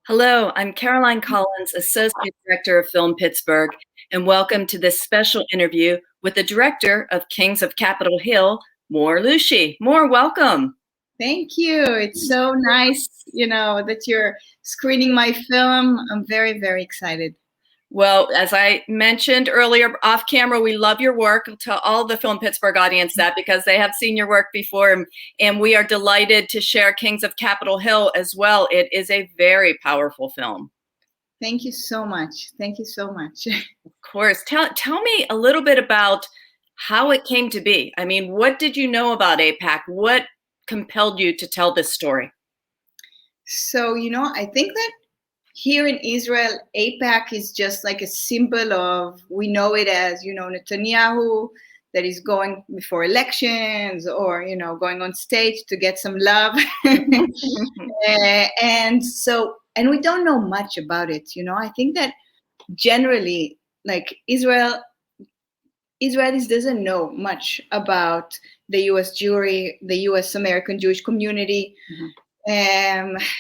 Hello, I'm Caroline Collins, Associate Director of Film Pittsburgh, and welcome to this special interview with the director of Kings of Capitol Hill, Mor Loushy. Mor, welcome. Thank you. It's so nice, that you're screening my film. I'm very, very excited. Well, as I mentioned earlier off camera, we love your work. Tell all the Film Pittsburgh audience that because they have seen your work before, and we are delighted to share Kings of Capitol Hill as well. It is a very powerful film. Thank you so much. Thank you so much. Of course. Tell me a little bit about how it came to be. I mean, what did you know about AIPAC? What compelled you to tell this story? So, I think that here in Israel, AIPAC is just like a symbol of, we know it as, Netanyahu that is going before elections or, going on stage to get some love. And we don't know much about it. I think that generally, like Israelis doesn't know much about the U.S. American Jewish community. Mm-hmm.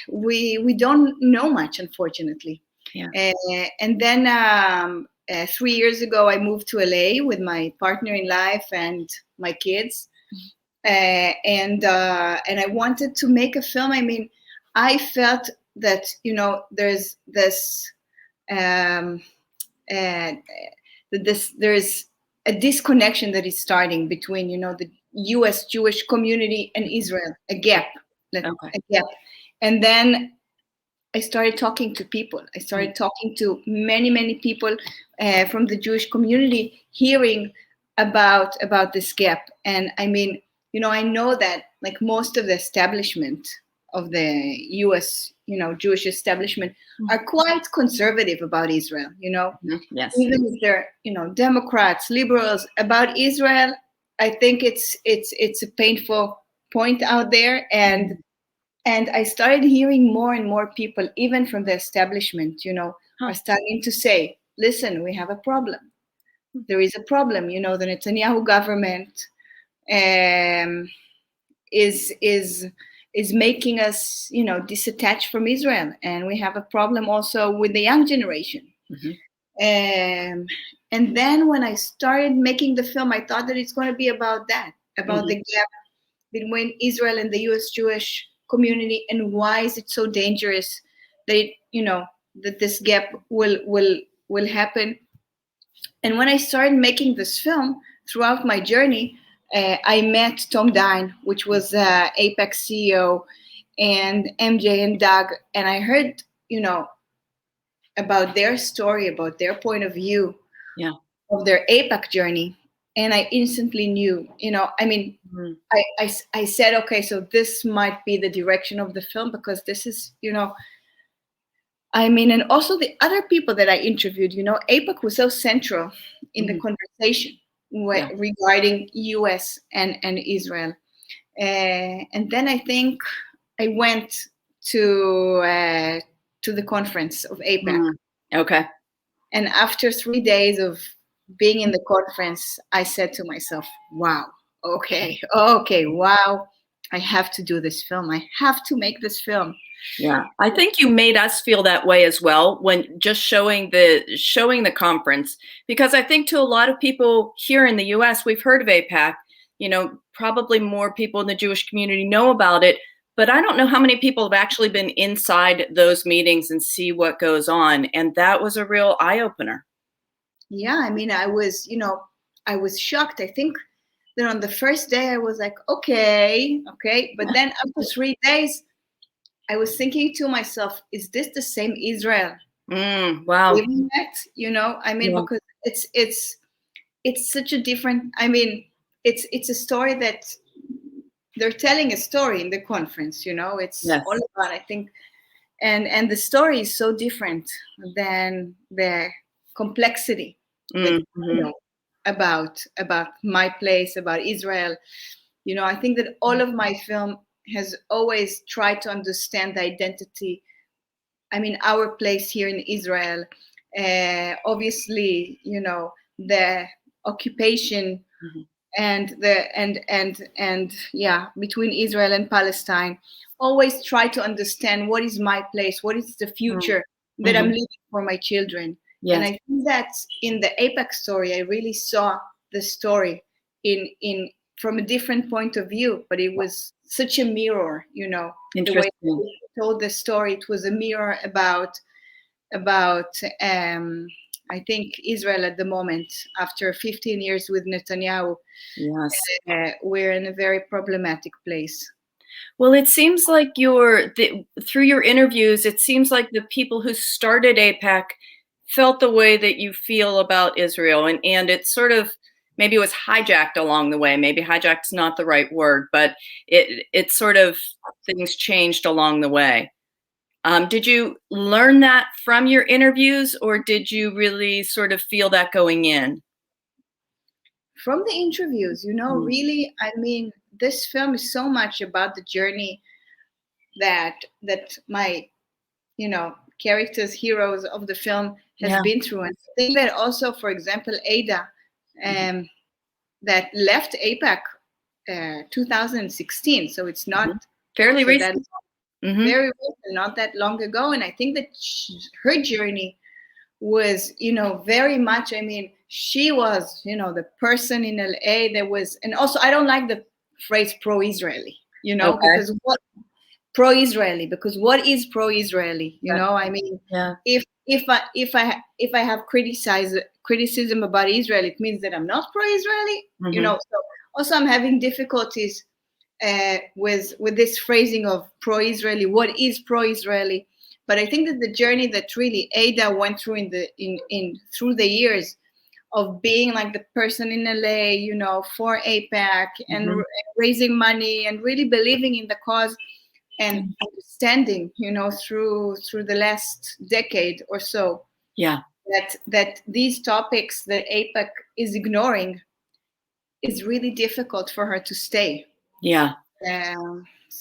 We don't know much, unfortunately. Yeah. And then 3 years ago, I moved to LA with my partner in life and my kids. And I wanted to make a film. I mean, I felt that, there's this there's a disconnection that is starting between, the U.S. Jewish community and Israel, a gap. And then I started talking to people. I started talking to many, many people from the Jewish community, hearing about this gap. And I mean, I know that like most of the establishment of the U.S., Jewish establishment are quite conservative about Israel, Yes. Even if they're, Democrats, liberals about Israel, I think it's a painful point out there. And I started hearing more and more people, even from the establishment, are starting to say, listen, we have a problem. There is a problem. The Netanyahu government is making us, disattached from Israel. And we have a problem also with the young generation. Mm-hmm. And then when I started making the film, I thought that it's going to be about that, about the gap between Israel and the U.S. Jewish community, and why is it so dangerous that that this gap will happen. And when I started making this film, throughout my journey, I met Tom Dine, which was AIPAC CEO, and MJ and Doug, and I heard about their story, about their point of view of their AIPAC journey. And I instantly knew, I mean, I said, okay, so this might be the direction of the film, because this is, I mean, and also the other people that I interviewed, AIPAC was so central in the conversation regarding US and Israel. And then I think I went to the conference of AIPAC. Okay. And after 3 days of being in the conference, I said to myself, wow, okay, wow, I have to do this film. I have to make this film. Yeah, I think you made us feel that way as well when just showing the conference, because I think to a lot of people here in the US, we've heard of AIPAC, probably more people in the Jewish community know about it, but I don't know how many people have actually been inside those meetings and see what goes on. And that was a real eye-opener. Yeah, I mean, I was shocked. I think that on the first day I was like, okay. But then after 3 days, I was thinking to myself, is this the same Israel? Wow. I mean, because it's such a different, I mean, it's a story that they're telling a story in the conference, it's all about, I think, and the story is so different than the complexity about my place, about Israel. I think that all of my film has always tried to understand the identity. I mean, our place here in Israel, obviously, the occupation and yeah, between Israel and Palestine, always try to understand what is my place, what is the future that I'm leaving for my children. And Yes. I think that in the APAC story, I really saw the story in from a different point of view, but it was such a mirror, you know, the way Interesting. we told the story. It was a mirror about I think Israel at the moment, after 15 years with Netanyahu. Yes. We're in a very problematic place. Well, it seems like through your interviews, it seems like the people who started APAC felt the way that you feel about Israel, and it sort of maybe it was hijacked along the way. Maybe hijacked's not the right word, but it sort of things changed along the way. Did you learn that from your interviews, or did you really sort of feel that going in? From the interviews, you know, really, I mean, this film is so much about the journey that my, you know, characters, heroes of the film has been through. And I think that also, for example, Ada, that left APAC 2016, so it's not fairly recent. Very recent, not that long ago. And I think that her journey was, you know, very much, I mean, she was, you know, the person in LA that was, and also I don't like the phrase pro-Israeli, you know, because what pro-Israeli, because what is pro-Israeli? You know, I mean, if I have criticism about Israel, it means that I'm not pro-Israeli, you know. So also I'm having difficulties with this phrasing of pro-Israeli. What is pro-Israeli? But I think that the journey that really Ada went through through the years of being like the person in LA, you know, for APAC and raising money and really believing in the cause and understanding, you know, through the last decade or so, that these topics that APAC is ignoring is really difficult for her to stay.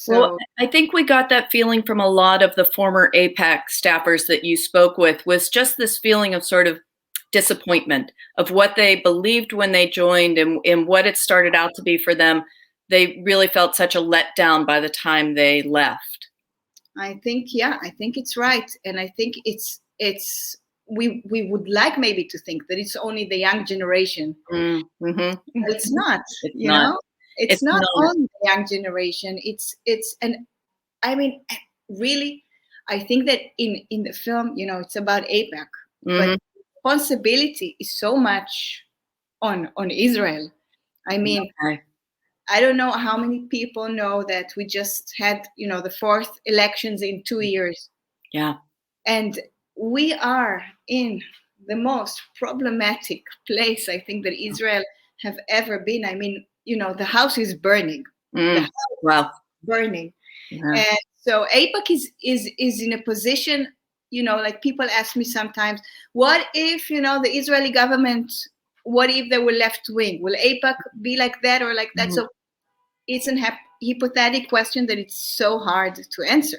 Well, I think we got that feeling from a lot of the former APAC staffers that you spoke with, was just this feeling of sort of disappointment of what they believed when they joined and what it started out to be for them. They really felt such a letdown by the time they left. I think it's right. And I think we would like maybe to think that it's only the young generation. But it's not, you know? It's not only the young generation. And I mean, really, I think that in the film, you know, it's about APAC, but responsibility is so much on Israel. I mean, I don't know how many people know that we just had, you know, the 4th elections in 2 years. And we are in the most problematic place, I think, that Israel have ever been. I mean, you know, the house is burning. The house is burning. And so APAC is in a position, you know, like people ask me sometimes, what if, you know, the Israeli government, what if they were left wing? Will APAC be like that or like that? So it's an hypothetical question that it's so hard to answer.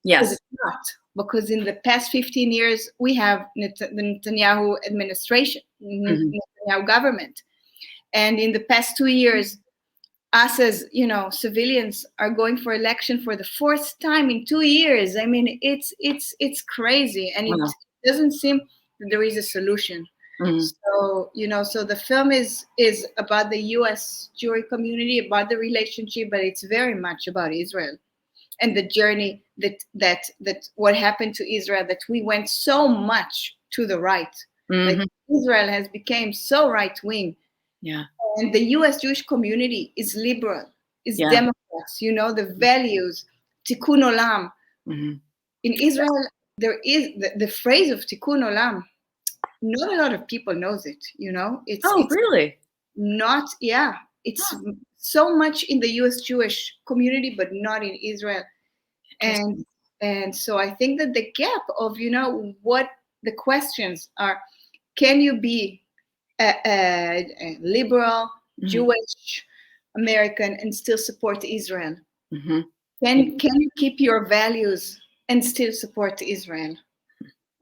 Yes. It's not, because in the past 15 years, we have the Netanyahu administration, Netanyahu government. And in the past 2 years, us as, you know, civilians are going for election for the 4th time in 2 years. I mean, it's crazy. And it doesn't seem that there is a solution. So, you know, so the film is about the US Jewry community, about the relationship, but it's very much about Israel and the journey that what happened to Israel, that we went so much to the right. Like Israel has become so right wing. And the US Jewish community is liberal, is Democrats, you know, the values, tikkun olam. In Israel, there is the phrase of tikkun olam. Not a lot of people knows it, you know. It's really? Not, it's so much in the US Jewish community, but not in Israel. And so I think that the gap of, you know, what the questions are, can you be a liberal Jewish American and still support Israel? Can you keep your values and still support Israel?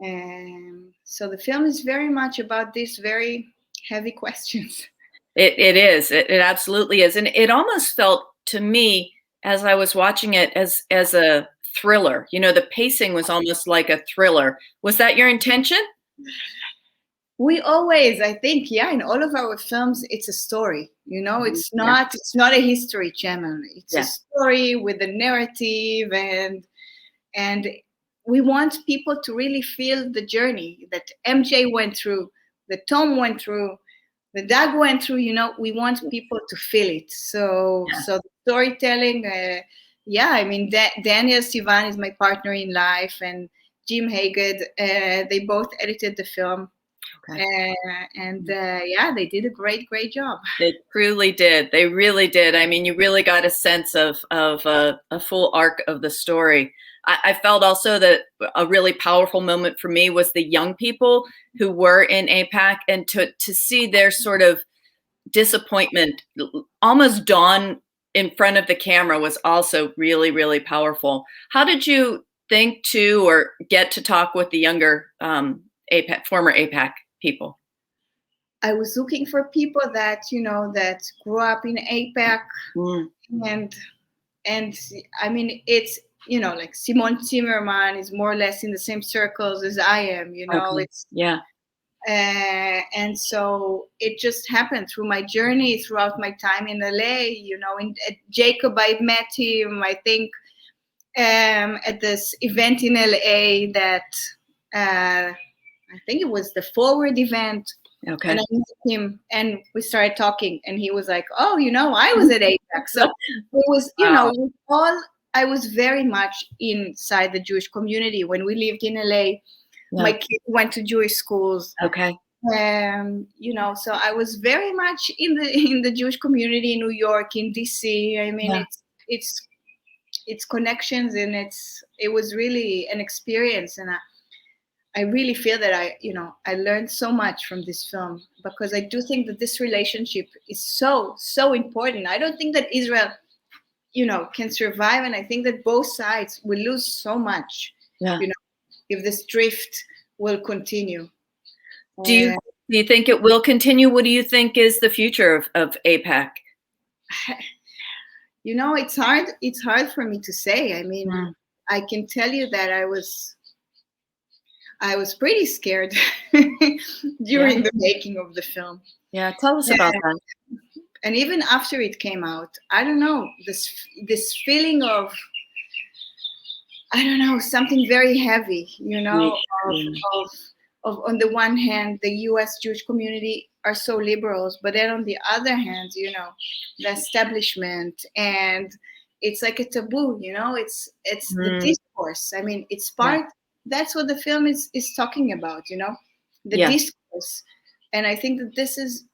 And so the film is very much about these very heavy questions. It is. It absolutely is, and it almost felt to me as I was watching it as a thriller. You know, the pacing was almost like a thriller. Was that your intention? We always, I think, yeah, in all of our films, it's a story. You know, Mhm. it's Yeah. not it's not a history channel. It's a Yeah. story with a narrative, and we want people to really feel the journey that MJ went through, that Tom went through, the Doug went through. You know, we want people to feel it. Yeah. So the storytelling, yeah, I mean, Daniel Sivan is my partner in life, and Jim Haggard, they both edited the film. Okay. Yeah, they did a great job. They truly did. They really did. I mean, you really got a sense of a full arc of the story. I felt also that a really powerful moment for me was the young people who were in APAC, and to see their sort of disappointment almost dawn in front of the camera was also really powerful. How did you think to or get to talk with the younger APAC, former APAC people? I was looking for people that that grew up in APAC, Mm, and and I mean it's like Simon Zimmerman is more or less in the same circles as I am. okay. It's Yeah. and so it just happened through my journey, throughout my time in LA. At Jacob, I met him, I think, at this event in LA that I think it was the Forward event. And Okay. I met him and we started talking, and he was like, "Oh, I was at APEC." So it was, Wow. it was all, I was very much inside the Jewish community. When we lived in LA, Yeah. my kids went to Jewish schools. Okay. So I was very much in the Jewish community in New York, in DC. I mean, Yeah. it's connections, and it was really an experience. And I really feel that I learned so much from this film, because I do think that this relationship is so important. I don't think that Israel can survive, and I think that both sides will lose so much, Yeah. you know if this drift will continue. Do you uh, do you think it will continue? What do you think is the future of APAC? it's hard for me to say. I mean, Mm, I can tell you that I was pretty scared yeah. during the making of the film. Yeah. Tell us about that. And even after it came out, I don't know, this feeling of, I don't know, something very heavy, Yeah. of of on the one hand, the U.S. Jewish community are so liberals, but then on the other hand, the establishment, and it's like a taboo. It's the Mm, discourse. I mean, it's yeah. part. That's what the film is talking about. The Yeah. discourse, and I think that this is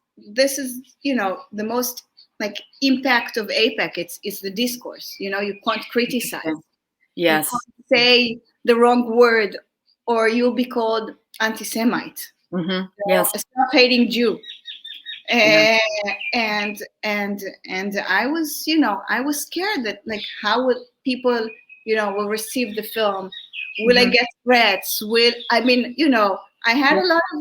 the most, like, impact of APEC. It's the discourse. You can't criticize. Interesting. You Yes. can't say the wrong word, or you'll be called anti-Semite, Yes. a self-hating Jew. Yeah. Uh, and I was scared that, like, how would people will receive the film? Will I hmm get threats? I had Yeah. a lot of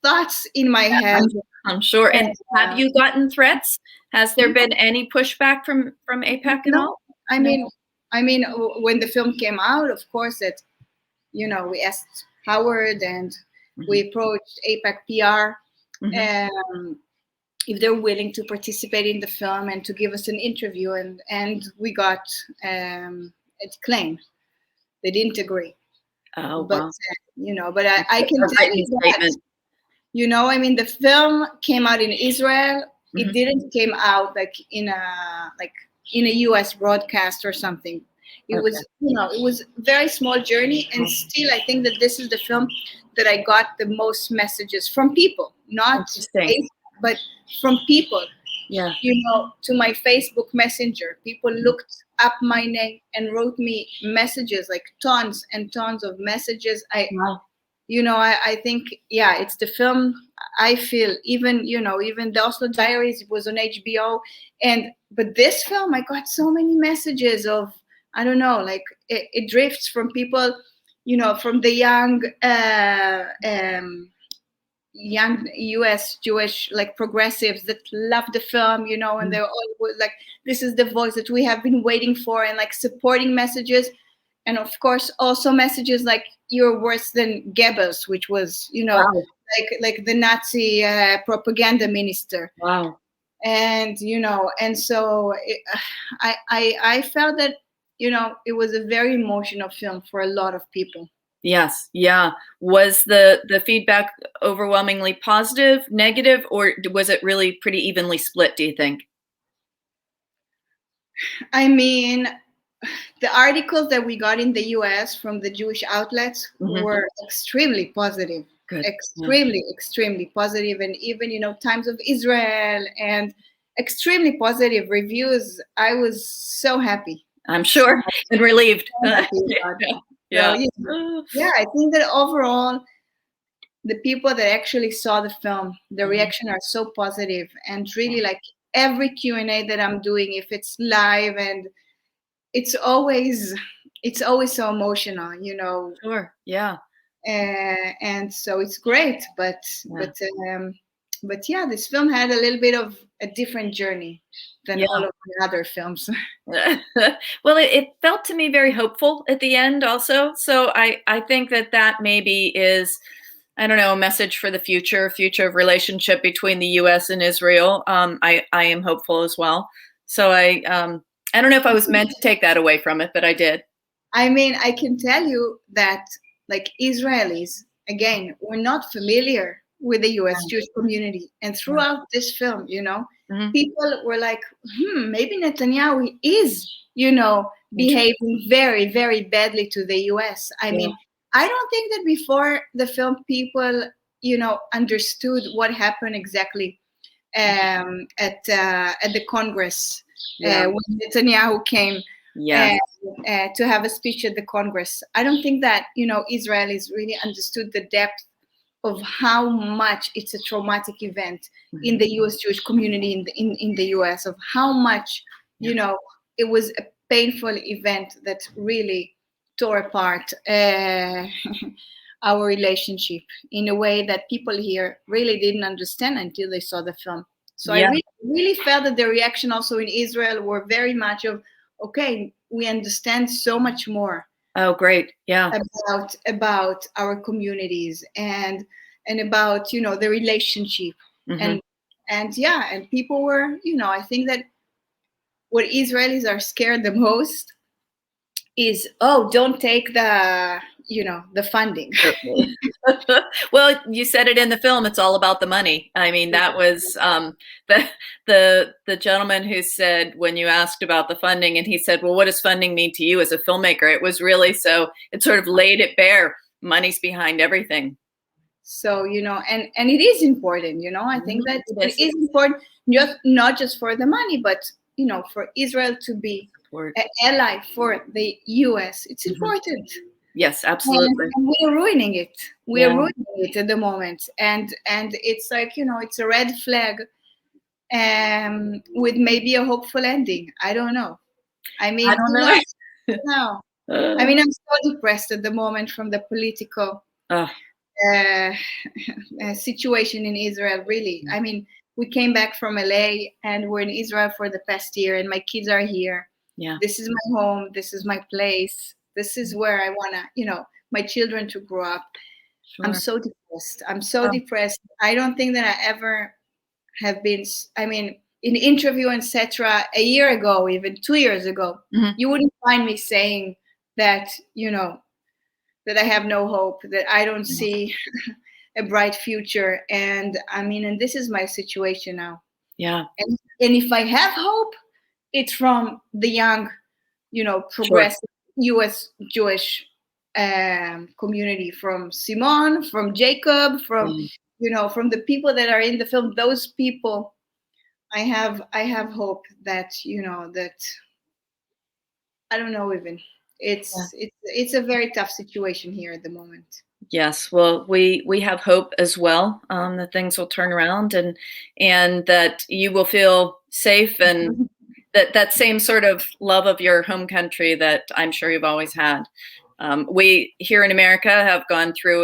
thoughts in my Yeah, head. I'm sure. And, And have you gotten threats? Has there been any pushback from APAC at no, all? I No. mean, when the film came out, of course, that we asked Howard, and hmm we approached APAC PR, hmm um, if they're willing to participate in the film and to give us an interview, and we got a claim. They didn't agree, Oh but wow. I can A tell written you that, statement. the film came out in Israel. It hmm didn't came out like in a US broadcast or something. It Okay. was, it was a very small journey, and still I think that this is the film that I got the most messages from people, not Interesting. Facebook, but from people. Yeah. To my Facebook Messenger, people looked up my name and wrote me messages, like tons and tons of messages. Wow. I think, yeah, it's the film. I feel, even the Oslo Diaries was on HBO, but this film, I got so many messages of, I don't know, like, it drifts from people, from the young, young US Jewish like progressives that love the film, you know, and they're all like, this is the voice that we have been waiting for, and like supporting messages. And of course, also messages like "you're worse than Goebbels," which was, you know, Wow. like the Nazi propaganda minister. Wow. And you know, and so I felt that, you know, it was a very emotional film for a lot of people. Yes. Yeah. Was the feedback overwhelmingly positive, negative, or was it really pretty evenly split, do you think? I mean, the articles that we got in the US from the Jewish outlets Mhm. were extremely positive, Good. Yeah. extremely positive, and even, you know, Times of Israel and extremely positive reviews. I was so happy, I'm so sure, and relieved. happy about Yeah. it. So Yeah. yeah, I think that overall, the people that actually saw the film, the Mhm. reaction are so positive, and really like every Q&A that I'm doing, if it's live, and it's always so emotional, you know. Sure. Yeah. And so it's great, Yeah. um but yeah, this film had a little bit of a different journey than all Yeah. of the other films. Well, it felt to me very hopeful at the end also. So I think that that maybe is, I don't know, a message for the future of relationship between the US and Israel. I am hopeful as well. So I don't know if I was meant to take that away from it, but I did. I mean, I can tell you that, like, Israelis, again, were not familiar with the US Yeah. Jewish community. And Yeah. throughout this film, you know, Mhm. people were like, maybe Netanyahu is, you know, Interesting. behaving very, very badly to the US. I Yeah. mean, I don't think that before the film, people, you know, understood what happened exactly at the Congress Yeah. when Netanyahu came Yes. uh, to have a speech at the Congress. I don't think that, you know, Israelis really understood the depth of how much it's a traumatic event in Mhm. the U.S. Jewish community in the U.S. Of how much, Yeah. you know, it was a painful event that really tore apart our relationship in a way that people here really didn't understand until they saw the film. So I Yeah. really felt that the reaction also in Israel were very much of, okay, we understand so much more Oh, great. Yeah. about our communities, and about, you know, the relationship. Hmm. And yeah, and people were, you know, I think that what Israelis are scared the most is, oh, don't take the, you know, the funding. Well, you said it in the film. It's all about the money. I mean, that was the the gentleman who said when you asked about the funding, and he said, "Well, what does funding mean to you as a filmmaker?" It was really so. It sort of laid it bare. Money's behind everything. So, you know, and it is important, you know, I think Mhm. that It it is is important, just not just for the money, but, you know, for Israel to be support. an ally for the US. It's Mhm. important. Yes, and, absolutely. and we're ruining it. We're Yeah, ruining it at the moment, and it's like, you know, it's a red flag, with maybe a hopeful ending. I don't know. I I mean, don't who know. knows? No. I mean, I'm so depressed at the moment from the political uh, uh, situation in Israel, really. I mean, we came back from LA and we're in Israel for the past year, and my kids are here. yeah, This is my home. This is my place. This is where I want to, you know, my children to grow up. I'm sure. so depressed. I'm so Oh, depressed. I don't think that I ever have been, I mean, in interview, etc., a year ago, even 2 years ago, mhm. you wouldn't find me saying that, you know, that I have no hope, that I don't see a bright future. And I mean, and this is my situation now. Yeah, And if I have hope, it's from the young, you know, sure. progressive US Jewish community, from Simon, from Jacob, from, Yeah. you know, from the people that are in the film. Those people, I have hope that, you know, that, I don't know, even it's a very tough situation here at the moment. Yes, well, we have hope as well, that things will turn around, and that you will feel safe, and that that same sort of love of your home country that I'm sure you've always had. We here in America have gone through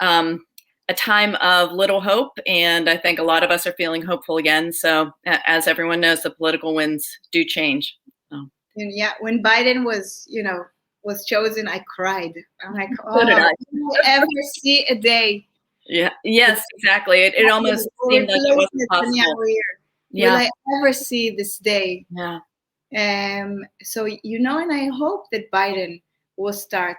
um, a time of little hope, and I think a lot of us are feeling hopeful again. So, as everyone knows, the political winds do change. So. And yeah, when Biden was, was chosen, I cried. I'm like, So did oh, I. will I ever see a day? Yeah. Yes. Exactly. It almost seemed like it wasn't possible. Will I ever see this day? Yeah. So, and I hope that Biden will start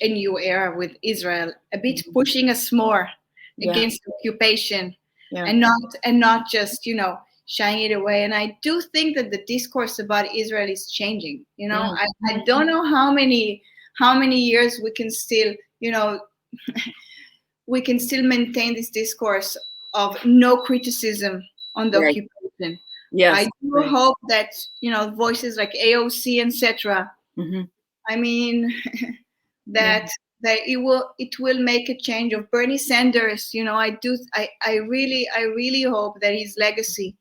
a new era with Israel, a bit pushing us more against occupation, and not just shying it away. And I do think that the discourse about Israel is changing. I don't know how many years we can still we can still maintain this discourse of no criticism on the occupation. Yes, I do hope that voices like AOC, etc. I mean, that it will make a change. Of Bernie Sanders, I really hope that his legacy,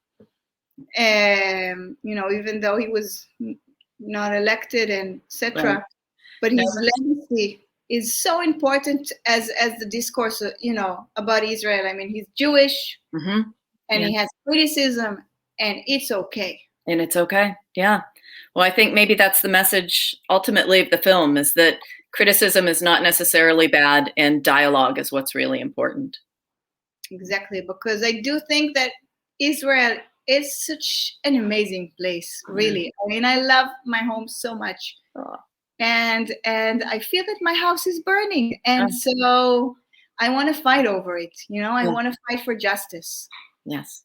even though he was not elected and etc. But his legacy is so important as the discourse, about Israel. I mean, he's Jewish, and he has criticism, and it's okay. And it's okay. Yeah. Well, I think maybe that's the message ultimately of the film, is that criticism is not necessarily bad, and dialogue is what's really important. Exactly, because I do think that Israel is such an amazing place, really. I mean, I love my home so much. And I feel that my house is burning, and so I want to fight over it. I want to fight for justice. Yes.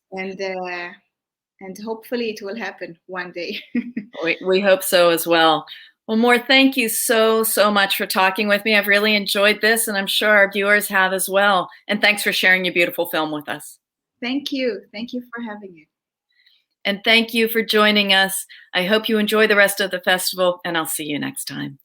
And hopefully it will happen one day. we hope so as well. Well, Mor, thank you so much for talking with me. I've really enjoyed this, and I'm sure our viewers have as well. And thanks for sharing your beautiful film with us. Thank you for having me. And thank you for joining us. I hope you enjoy the rest of the festival, and I'll see you next time.